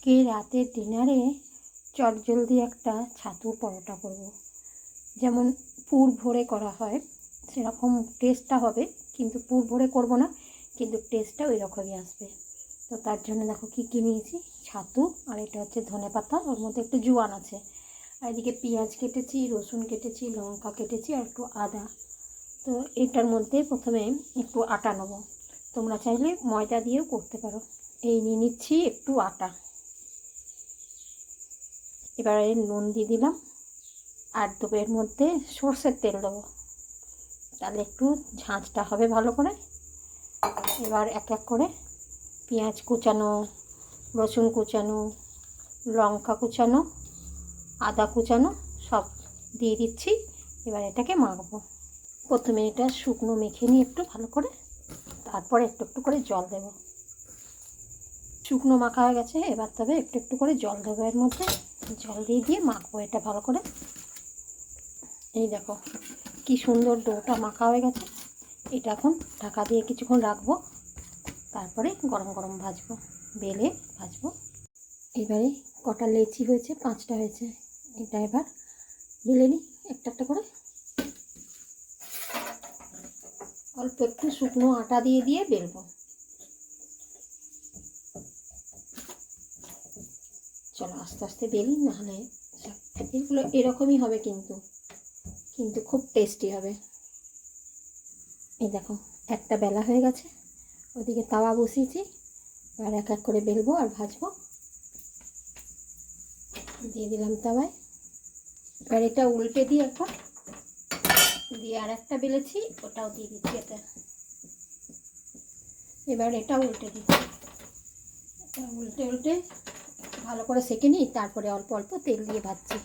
আজকে রাতের ডিনারে চটজলদি একটা ছাতুর পরোটা করব। যেমন পুর ভরে করা হয় সেরকম টেস্টটা হবে, কিন্তু পুর ভরে করব না, কিন্তু টেস্টটা ওই রকমই আসবে। তো তার জন্য দেখো কী কী নিয়েছি। ছাতু, আর এটা হচ্ছে ধনেপাতা, ওর মধ্যে একটু জোয়ান আছে, আর এদিকে পেঁয়াজ কেটেছি, রসুন কেটেছি, লঙ্কা কেটেছি, আর একটু আদা। তো এটার মধ্যে প্রথমে একটু আটা নেব। তোমরা চাইলে ময়দা দিয়েও করতে পারো। এই নিয়ে নিচ্ছি একটু আটা। এবারে নুন দিয়ে দিলাম, আর দেবো এর মধ্যে সর্ষের তেল দেবো, তাহলে একটু ঝাঁঝটা হবে ভালো করে। এবার এক এক করে পেঁয়াজ কুচানো, রসুন কুচানো, লঙ্কা কুচানো, আদা কুচানো সব দিয়ে দিচ্ছি। এবার এটাকে মাখবো। প্রথমে এটা শুকনো মেখে নিয়ে একটু ভালো করে, তারপরে একটু একটু করে জল দেবো। শুকনো মাখা হয়ে গেছে, এবার তবে একটু একটু করে জল দেবো এর মধ্যে। জল দিয়ে দিয়ে মাখবো এটা ভালো করে। এই দেখো কি সুন্দর ডোটা মাখা হয়ে গেছে। এটা এখন ঢাকা দিয়ে কিছুক্ষণ রাখবো, তারপরে গরম গরম ভাজবো, বেলে ভাজবো। এবারে কটা লেচি হয়েছে, 5টা হয়েছে। এটা এবার বেলে নিই একটা একটা করে। অল্প একটু শুকনো আটা দিয়ে দিয়ে বেলবো। চলো আস্তে আস্তে বেলি, নাহলে এগুলো এরকমই হবে, কিন্তু খুব টেস্টি হবে। এই দেখো একটা বেলা হয়ে গেছে, ওদিকে তাওয়া বসিয়েছি। আর এক এক করে বেলবো আর ভাজবো। দিয়ে দিলাম তাওয়ায়। এবার এটা উল্টে দিয়ে একবার দিয়ে আর একটা বেলেছি, ওটাও দিয়ে দিচ্ছি এটা। এবার এটা উল্টে দিচ্ছি। এটা উল্টে উল্টে ভালো করে সেঁকে নিই, তারপরে অল্প অল্প তেল দিয়ে ভাজছি।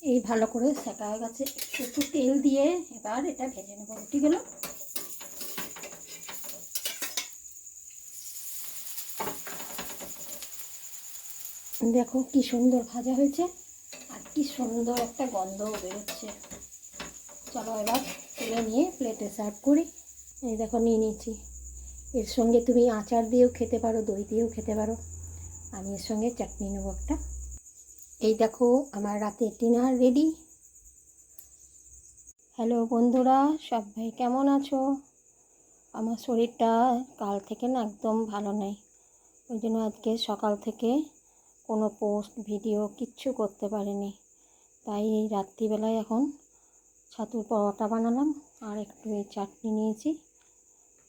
এই ভালো করে সেঁকা হয়ে গেছে, একটু তেল দিয়ে এবার এটা ভেজে নেবো। ঠিক গেল। দেখো কি সুন্দর ভাজা হয়েছে, আর কি সুন্দর একটা গন্ধও বেরোচ্ছে। চলো এবার তুলে নিয়ে প্লেটে সার্ভ করি। এই দেখো নিয়ে নিয়েছি। এর সঙ্গে তুমি আচার দিয়েও খেতে পারো, দই দিয়েও খেতে পারো। আমি এর সঙ্গে চাটনি নেবো একটা। এই দেখো আমার রাতের ডিনার রেডি। হ্যালো বন্ধুরা, সবাই কেমন আছো? আমার শরীরটা কাল থেকে না একদম ভালো নেই, ওই জন্য আজকে সকাল থেকে কোনো পোস্ট ভিডিও কিচ্ছু করতে পারিনি। তাই এই রাত্রিবেলায় এখন ছাতুর পরোটা বানালাম, আর একটু এই চাটনি নিয়েছি,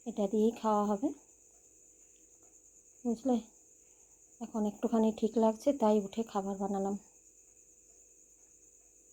এটা দিয়েই খাওয়া হবে, বুঝলে। এখন একটুখানি ঠিক লাগছে, তাই উঠে খাবার বানালাম।